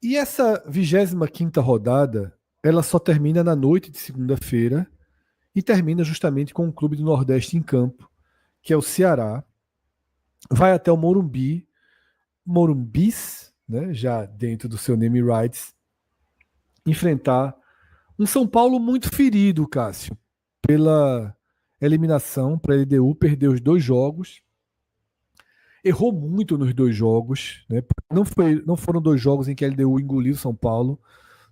E essa 25ª rodada, ela só termina na noite de segunda-feira e termina justamente com o Clube do Nordeste em campo, que é o Ceará. Vai até o Morumbi, Morumbis, né, já dentro do seu name rights, enfrentar um São Paulo muito ferido, Cássio, pela eliminação para a LDU, perdeu os dois jogos, errou muito nos dois jogos, né? Não foram dois jogos em que a LDU engoliu São Paulo.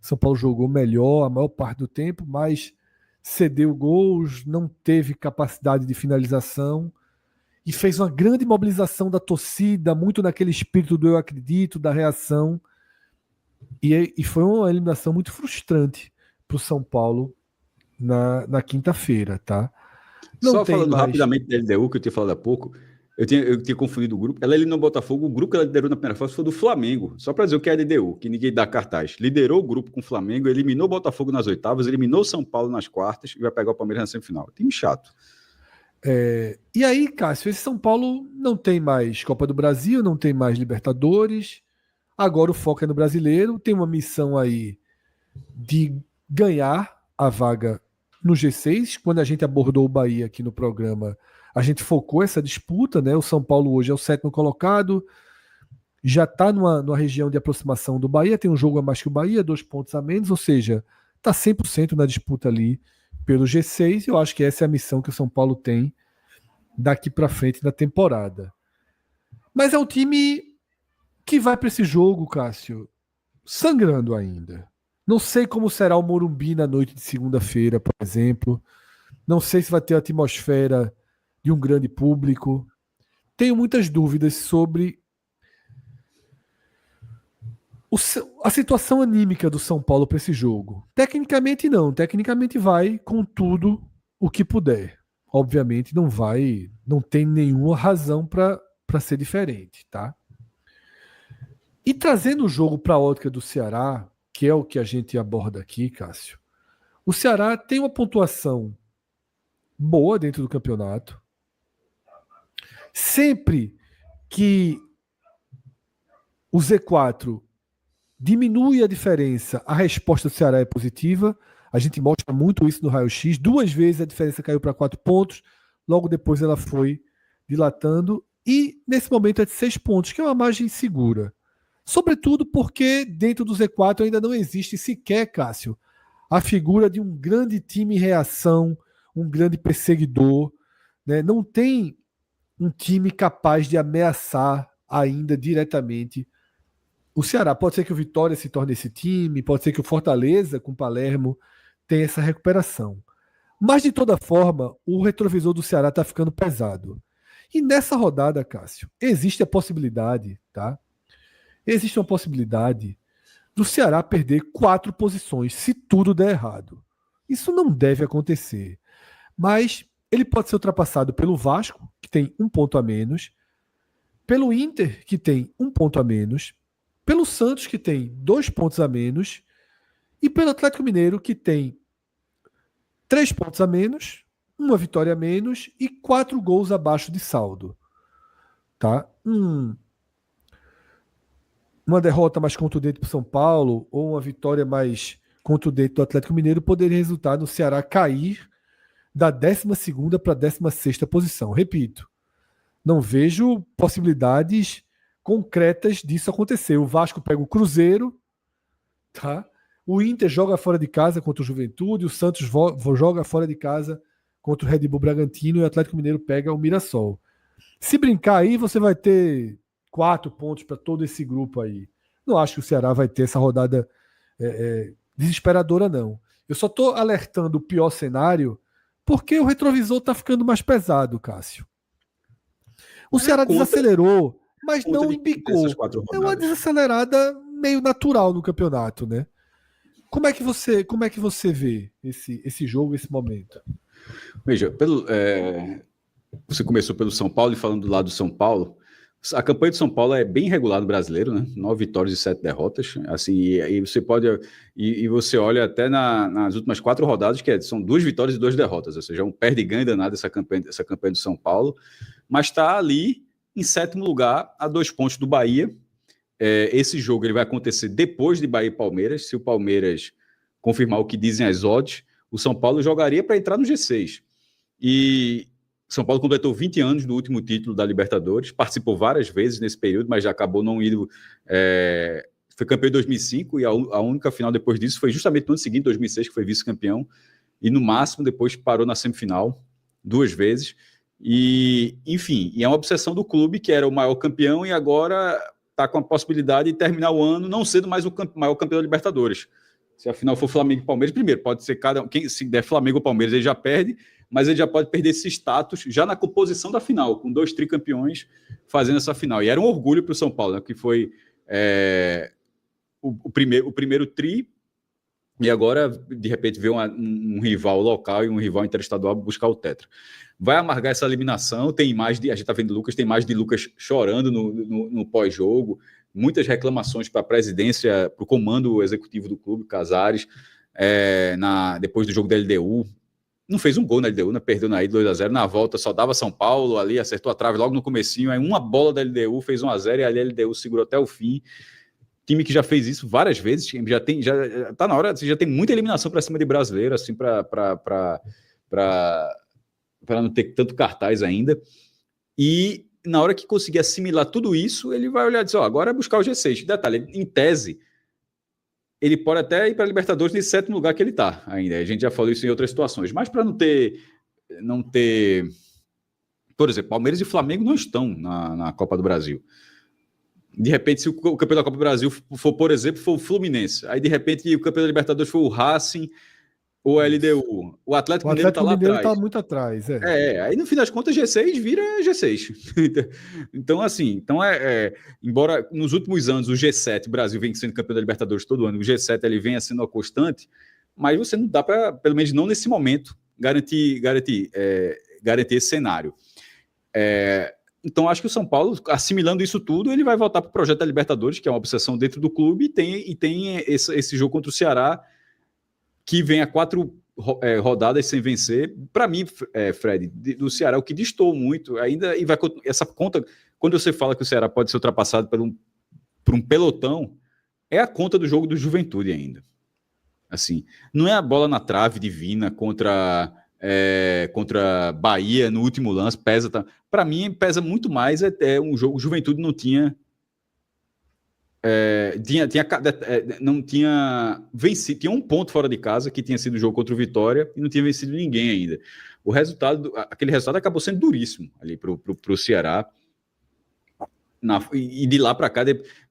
São Paulo jogou melhor a maior parte do tempo, mas cedeu gols, não teve capacidade de finalização e fez uma grande mobilização da torcida, muito naquele espírito do eu acredito, da reação. E foi uma eliminação muito frustrante para o São Paulo na quinta-feira, tá? Não Só tem falando mais. rapidamente da LDU, que eu tinha falado há pouco, eu tinha confundido o grupo. Ela eliminou o Botafogo, o grupo que ela liderou na primeira fase foi do Flamengo. Só para dizer o que é a LDU, que ninguém dá cartaz. Liderou o grupo com o Flamengo, eliminou o Botafogo nas oitavas, eliminou o São Paulo nas quartas e vai pegar o Palmeiras na semifinal. Time chato. E aí, Cássio, esse São Paulo não tem mais Copa do Brasil, não tem mais Libertadores. Agora o foco é no brasileiro. Tem uma missão aí de ganhar a vaga no G6. Quando a gente abordou o Bahia aqui no programa, a gente focou essa disputa, né? O São Paulo hoje é o sétimo colocado, já está numa região de aproximação do Bahia, tem um jogo a mais que o Bahia, 2 pontos a menos, ou seja, está 100% na disputa ali pelo G6. Eu acho que essa é a missão que o São Paulo tem daqui para frente na temporada. Mas é um time que vai para esse jogo, Cássio, sangrando ainda. Não sei como será o Morumbi na noite de segunda-feira, por exemplo. Não sei se vai ter a atmosfera de um grande público. Tenho muitas dúvidas sobre a situação anímica do São Paulo para esse jogo. Tecnicamente, não. Tecnicamente, vai com tudo o que puder. Obviamente, não vai, não tem nenhuma razão para ser diferente, tá? E trazendo o jogo para a ótica do Ceará, que é o que a gente aborda aqui, Cássio, o Ceará tem uma pontuação boa dentro do campeonato. Sempre que o Z4 diminui a diferença, a resposta do Ceará é positiva. A gente mostra muito isso no raio-x. 2 vezes a diferença caiu para 4 pontos, logo depois ela foi dilatando. E nesse momento é de 6 pontos, que é uma margem segura. Sobretudo porque dentro do Z4 ainda não existe sequer, Cássio, a figura de um grande time em reação, um grande perseguidor. Né? Não tem um time capaz de ameaçar ainda diretamente o Ceará. Pode ser que o Vitória se torne esse time, pode ser que o Fortaleza, com o Palermo, tenha essa recuperação. Mas, de toda forma, o retrovisor do Ceará está ficando pesado. E nessa rodada, Cássio, existe a possibilidade, tá? Existe uma possibilidade do Ceará perder 4 posições se tudo der errado. Isso não deve acontecer. Mas ele pode ser ultrapassado pelo Vasco, que tem 1 ponto a menos, pelo Inter, que tem 1 ponto a menos, pelo Santos, que tem 2 pontos a menos, e pelo Atlético Mineiro, que tem 3 pontos a menos, uma vitória a menos e 4 gols abaixo de saldo. Tá? Uma derrota mais contundente para o São Paulo ou uma vitória mais contundente do Atlético Mineiro poderia resultar no Ceará cair da 12ª para a 16ª posição. Repito, não vejo possibilidades concretas disso acontecer. O Vasco pega o Cruzeiro, tá? O Inter joga fora de casa contra o Juventude, o Santos joga fora de casa contra o Red Bull Bragantino e o Atlético Mineiro pega o Mirassol. Se brincar aí, você vai ter 4 pontos para todo esse grupo aí. Não acho que o Ceará vai ter essa rodada desesperadora, não. Eu só estou alertando o pior cenário porque o retrovisor está ficando mais pesado, Cássio. O Ceará desacelerou, mas não embicou. É uma desacelerada meio natural no campeonato, né? Como é que você vê esse jogo, esse momento? Veja, você começou pelo São Paulo e falando do lado do São Paulo, a campanha do São Paulo é bem regular no brasileiro, né? 9 vitórias e 7 derrotas. Assim, e você pode. E você olha até nas últimas 4 rodadas, são 2 vitórias e 2 derrotas, ou seja, um perde e ganha danado essa campanha do São Paulo, mas está ali em 7º lugar, a 2 pontos do Bahia, esse jogo ele vai acontecer depois de Bahia e Palmeiras. Se o Palmeiras confirmar o que dizem as odds, o São Paulo jogaria para entrar no G6. E São Paulo completou 20 anos do último título da Libertadores, participou várias vezes nesse período, mas já acabou não indo... foi campeão em 2005 e a única final depois disso foi justamente no ano seguinte, 2006, que foi vice-campeão. E no máximo depois parou na semifinal 2 vezes. E, enfim, é uma obsessão do clube, que era o maior campeão e agora está com a possibilidade de terminar o ano não sendo mais o maior campeão da Libertadores. Se a final for Flamengo e Palmeiras, primeiro, pode ser quem se der Flamengo ou Palmeiras, ele já perde, mas ele já pode perder esse status já na composição da final, com 2 tricampeões fazendo essa final. E era um orgulho para o São Paulo, né, que foi o primeiro tri, e agora, de repente, vê um rival local e um rival interestadual buscar o tetra. Vai amargar essa eliminação, tem imagem a gente está vendo Lucas, tem imagem de Lucas chorando no pós-jogo, muitas reclamações para a presidência, para o comando executivo do clube, Casares, depois do jogo da LDU. Não fez um gol na LDU, né? Perdeu na ida 2-0, na volta só dava São Paulo ali, acertou a trave logo no comecinho, aí uma bola da LDU fez 1-0 e ali a LDU segurou até o fim. Time que já fez isso várias vezes, já tá na hora, já tem muita eliminação para cima de brasileiro, assim, para não ter tanto cartaz ainda. E na hora que conseguir assimilar tudo isso, ele vai olhar e dizer, agora é buscar o G6. Detalhe, em tese, ele pode até ir para a Libertadores nesse 7º lugar que ele está ainda. A gente já falou isso em outras situações, mas para não ter... Por exemplo, Palmeiras e Flamengo não estão na Copa do Brasil. De repente, se o campeão da Copa do Brasil for, por exemplo, for o Fluminense, aí de repente o campeão da Libertadores for o Racing ou a LDU, o Atlético Mineiro está lá atrás. Está muito atrás, aí no fim das contas G6 vira G6. Então, assim, embora nos últimos anos o G7, o Brasil vem sendo campeão da Libertadores todo ano, o G7 ele vem sendo a constante, mas você não dá para, pelo menos não nesse momento, garantir esse cenário. Então, acho que o São Paulo, assimilando isso tudo, ele vai voltar para o projeto da Libertadores, que é uma obsessão dentro do clube, e tem esse jogo contra o Ceará, que vem a 4 rodadas sem vencer. Para mim, Fred, do Ceará, o que distou muito, ainda, e vai essa conta, quando você fala que o Ceará pode ser ultrapassado por um pelotão, é a conta do jogo do Juventude ainda. Assim, não é a bola na trave divina contra Bahia no último lance, pesa. Para mim, pesa muito mais um jogo. O Juventude não tinha não tinha vencido, tinha um ponto fora de casa, que tinha sido o jogo contra o Vitória, e não tinha vencido ninguém ainda. Aquele resultado acabou sendo duríssimo ali pro Ceará. E de lá para cá,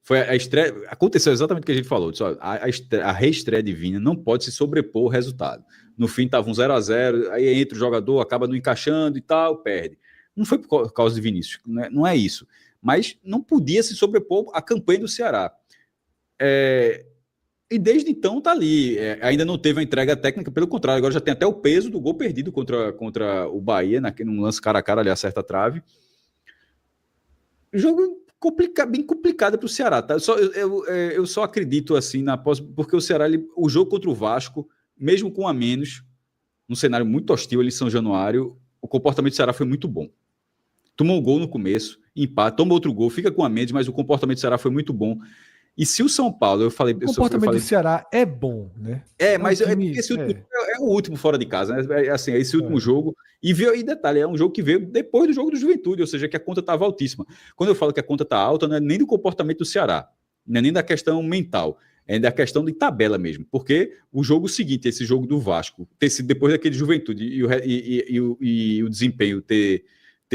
foi a estreia. Aconteceu exatamente o que a gente falou. A reestreia divina não pode se sobrepor ao resultado. No fim, estava um 0-0, aí entra o jogador, acaba não encaixando e tal, perde. Não foi por causa de Vinícius, não é isso. Mas não podia se sobrepor à campanha do Ceará. E desde então está ali. Ainda não teve a entrega técnica, pelo contrário, agora já tem até o peso do gol perdido contra o Bahia, num lance cara a cara, ali acerta a trave. Jogo bem complicado para o Ceará. Tá? Eu só acredito assim, porque o Ceará, o jogo contra o Vasco, mesmo com a menos, num cenário muito hostil ali em São Januário, o comportamento do Ceará foi muito bom. Tomou um gol no começo, empate, toma outro gol, fica com a menos, mas o comportamento do Ceará foi muito bom. E se o São Paulo, o comportamento do Ceará é bom, né? Mas porque esse último é o último fora de casa, né? Assim, esse último jogo. E detalhe, é um jogo que veio depois do jogo do Juventude, ou seja, que a conta estava altíssima. Quando eu falo que a conta está alta, não é nem do comportamento do Ceará, não é nem da questão mental, é da questão de tabela mesmo. Porque o jogo seguinte, esse jogo do Vasco, ter sido depois daquele Juventude e o desempenho ter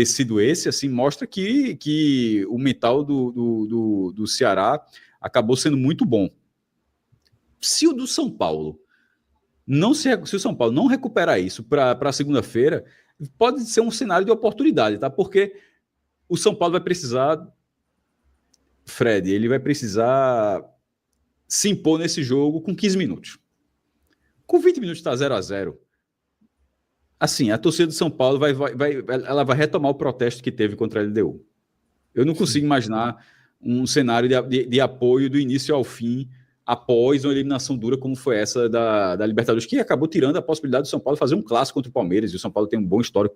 sido esse, assim, mostra que o mental do Ceará acabou sendo muito bom. Se o do São Paulo se o São Paulo não recuperar isso para segunda-feira, pode ser um cenário de oportunidade, tá? Porque o São Paulo vai precisar, Fred, ele vai precisar se impor nesse jogo com 15 minutos. Com 20 minutos está 0-0. Assim, a torcida do São Paulo ela vai retomar o protesto que teve contra a LDU. Eu não consigo imaginar um cenário de apoio do início ao fim após uma eliminação dura como foi essa da Libertadores, que acabou tirando a possibilidade do São Paulo fazer um clássico contra o Palmeiras, e o São Paulo tem um bom histórico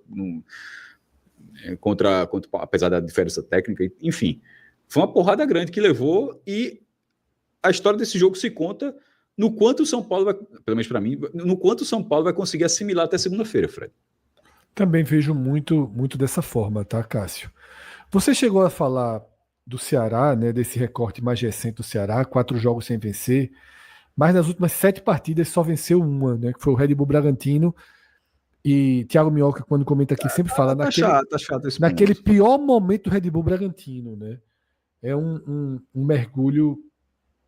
apesar da diferença técnica, enfim. Foi uma porrada grande que levou, e a história desse jogo se conta no quanto o São Paulo vai, pelo menos para mim, no quanto o São Paulo vai conseguir assimilar até segunda-feira, Fred. Também vejo muito, muito dessa forma, tá, Cássio? Você chegou a falar do Ceará, né, desse recorte mais recente do Ceará, 4 jogos sem vencer, mas nas últimas 7 partidas só venceu uma, né, que foi o Red Bull Bragantino. E Thiago Minhoca, quando comenta aqui, sempre fala Tá chato esse naquele ponto. pior momento do Red Bull Bragantino, né? É um mergulho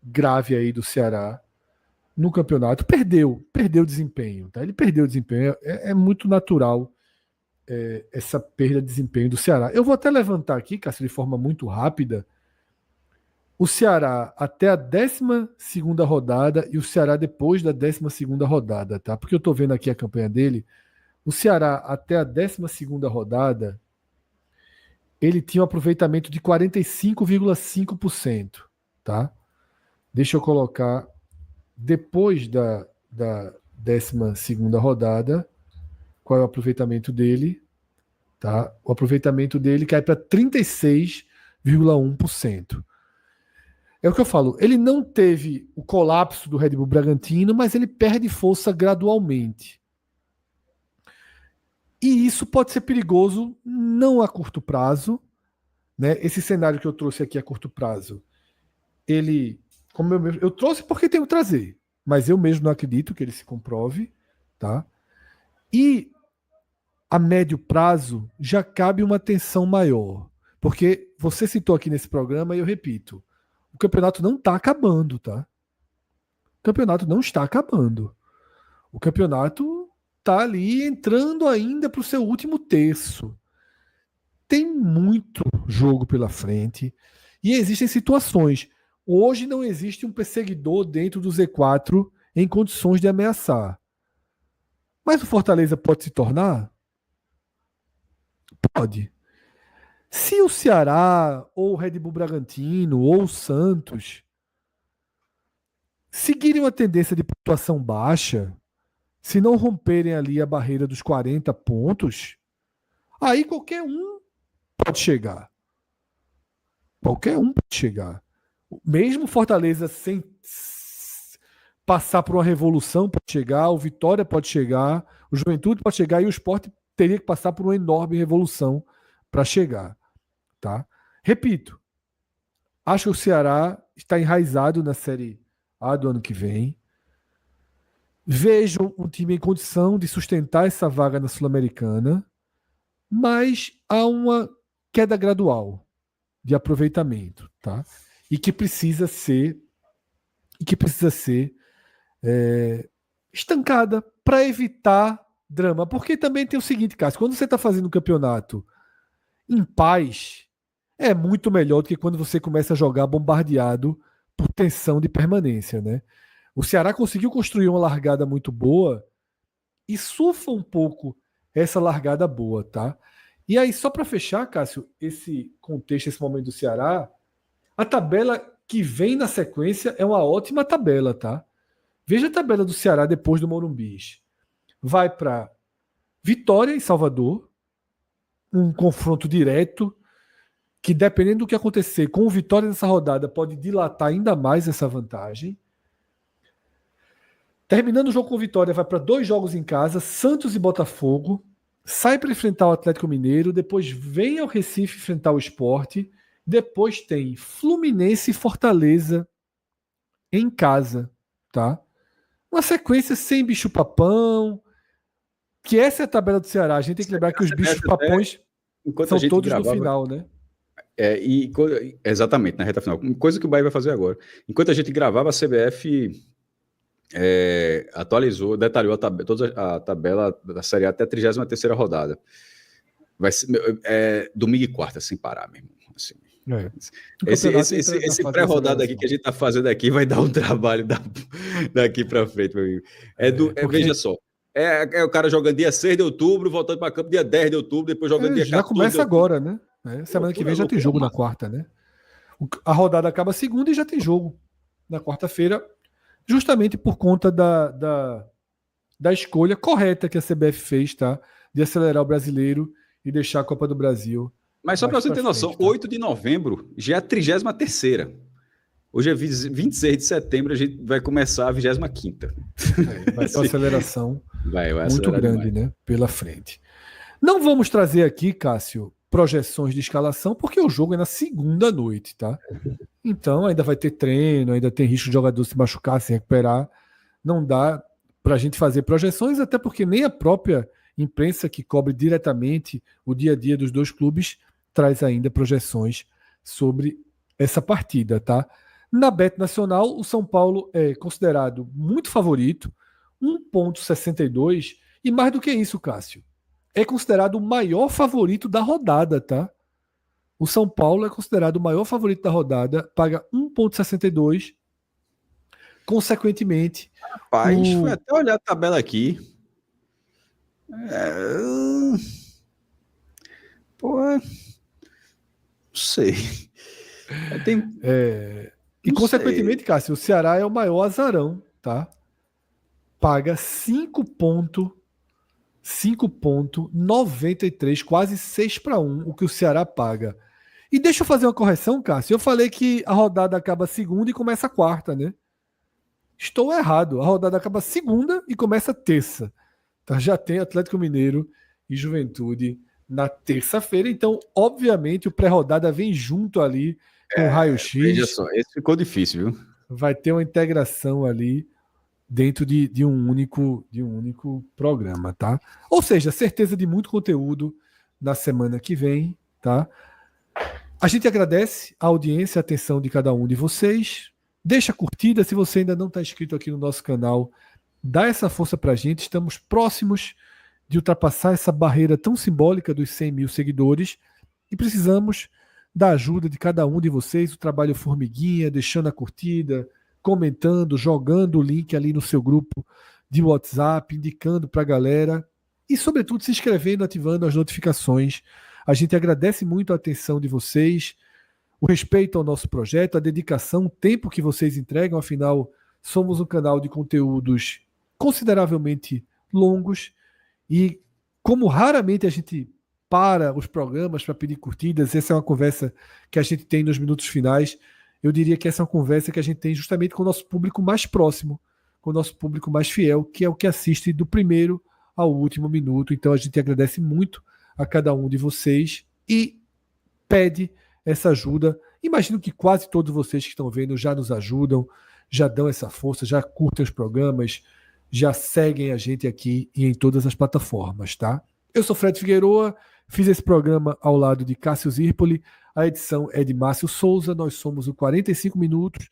grave aí do Ceará no campeonato. Perdeu desempenho, tá? Ele perdeu o desempenho. É muito natural essa perda de desempenho do Ceará. Eu vou até levantar aqui, Cássio, de forma muito rápida, o Ceará até a 12ª rodada e o Ceará depois da 12ª rodada, tá? Porque eu tô vendo aqui a campanha dele. O Ceará, até a 12ª rodada, ele tinha um aproveitamento de 45,5%. Tá? Deixa eu colocar, depois da 12ª rodada, qual é o aproveitamento dele. Tá? O aproveitamento dele cai para 36,1%. É o que eu falo, ele não teve o colapso do Red Bull Bragantino, mas ele perde força gradualmente. E isso pode ser perigoso não a curto prazo, né? Esse cenário que eu trouxe aqui a curto prazo, ele, como eu trouxe porque tenho que trazer, mas eu mesmo não acredito que ele se comprove, tá? E a médio prazo já cabe uma tensão maior, porque você citou aqui nesse programa e eu repito, o campeonato não está acabando, tá? O campeonato não está acabando. O campeonato tá ali entrando ainda para o seu último terço. Tem muito jogo pela frente e existem situações. Hoje não existe um perseguidor dentro do Z4 em condições de ameaçar. Mas o Fortaleza pode se tornar? Pode. Se o Ceará, ou o Red Bull Bragantino, ou o Santos seguirem uma tendência de pontuação baixa, se não romperem ali a barreira dos 40 pontos, aí qualquer um pode chegar. Qualquer um pode chegar. Mesmo Fortaleza sem passar por uma revolução pode chegar, o Vitória pode chegar, o Juventude pode chegar e o Sport teria que passar por uma enorme revolução para chegar. Tá? Repito, acho que o Ceará está enraizado na Série A do ano que vem. Vejo um time em condição de sustentar essa vaga na Sul-Americana, mas há uma queda gradual de aproveitamento, tá? E que precisa ser estancada para evitar drama. Porque também tem o seguinte, Cássio, quando você está fazendo um campeonato em paz, é muito melhor do que quando você começa a jogar bombardeado por tensão de permanência, né? O Ceará conseguiu construir uma largada muito boa e surfa um pouco essa largada boa, tá? E aí, só para fechar, Cássio, esse contexto, esse momento do Ceará, a tabela que vem na sequência é uma ótima tabela, tá? Veja a tabela do Ceará depois do Morumbi. Vai para Vitória em Salvador, um confronto direto, que dependendo do que acontecer com o Vitória nessa rodada, pode dilatar ainda mais essa vantagem. Terminando o jogo com Vitória, vai para 2 jogos em casa, Santos e Botafogo, sai para enfrentar o Atlético Mineiro, depois vem ao Recife enfrentar o Sport, depois tem Fluminense e Fortaleza em casa, tá? Uma sequência sem bicho-papão, que essa é a tabela do Ceará. A gente tem que lembrar que os bichos-papões são todos no final, né? Exatamente, na reta final. Coisa que o Bahia vai fazer agora. Enquanto a gente gravava, a CBF atualizou, detalhou toda a tabela da Série A até a 33ª rodada. Vai ser domingo e quarta, sem parar mesmo. Assim. Esse pré-rodada aqui que a gente está fazendo aqui vai dar um trabalho daqui para frente, meu amigo. Veja só. O cara jogando dia 6 de outubro, voltando para campo dia 10 de outubro, depois jogando dia 14 já começa agora, né? Semana que vem já tem jogo na quarta, né? A rodada acaba segunda e já tem jogo na quarta-feira, justamente por conta da escolha correta que a CBF fez, tá? De acelerar o brasileiro e deixar a Copa do Brasil Mas só para mais você pra ter noção, frente, tá? 8 de novembro já é a 33ª. Hoje é 26 de setembro, a gente vai começar a 25ª. Vai ter uma aceleração Vai muito acelerar grande, demais. né, pela frente. Não vamos trazer aqui, Cássio, projeções de escalação, porque o jogo é na segunda noite, tá? Então ainda vai ter treino, ainda tem risco de jogador se machucar, se recuperar. Não dá para a gente fazer projeções, até porque nem a própria imprensa que cobre diretamente o dia a dia dos dois clubes traz ainda projeções sobre essa partida, tá? Na Bet Nacional, o São Paulo é considerado muito favorito, 1,62, e mais do que isso, Cássio, é considerado o maior favorito da rodada, tá? O São Paulo é considerado o maior favorito da rodada, paga 1,62. Consequentemente, Rapaz, foi até olhar a tabela aqui. É... Pô, não sei. Tem... E, Não consequentemente, sei. Cássio, o Ceará é o maior azarão, tá? Paga 5,93, quase 6-1, o que o Ceará paga. E deixa eu fazer uma correção, Cássio. Eu falei que a rodada acaba segunda e começa quarta, né? Estou errado. A rodada acaba segunda e começa terça. Tá? Já tem Atlético Mineiro e Juventude na terça-feira. Então, obviamente, o pré-rodada vem junto ali com o Veja raio-x. só, esse ficou difícil, viu? Vai ter uma integração ali dentro de um único programa, tá? Ou seja, certeza de muito conteúdo na semana que vem, tá? A gente agradece a audiência, a atenção de cada um de vocês. Deixa a curtida, se você ainda não está inscrito aqui no nosso canal, dá essa força para a gente. Estamos próximos de ultrapassar essa barreira tão simbólica dos 100 mil seguidores e precisamos da ajuda de cada um de vocês, o trabalho formiguinha, deixando a curtida, comentando, jogando o link ali no seu grupo de WhatsApp, indicando para a galera e, sobretudo, se inscrevendo, ativando as notificações. A gente agradece muito a atenção de vocês, o respeito ao nosso projeto, a dedicação, o tempo que vocês entregam, afinal, somos um canal de conteúdos consideravelmente longos e, como raramente a gente para os programas para pedir curtidas, essa é uma conversa que a gente tem nos minutos finais. Eu diria que essa é uma conversa que a gente tem justamente com o nosso público mais próximo, com o nosso público mais fiel, que é o que assiste do primeiro ao último minuto. Então a gente agradece muito a cada um de vocês e pede essa ajuda. Imagino que quase todos vocês que estão vendo já nos ajudam, já dão essa força, já curtem os programas, já seguem a gente aqui e em todas as plataformas, tá? Eu sou Fred Figueroa, fiz esse programa ao lado de Cássio Zirpoli, a edição é de Márcio Souza, nós somos o 45 Minutos.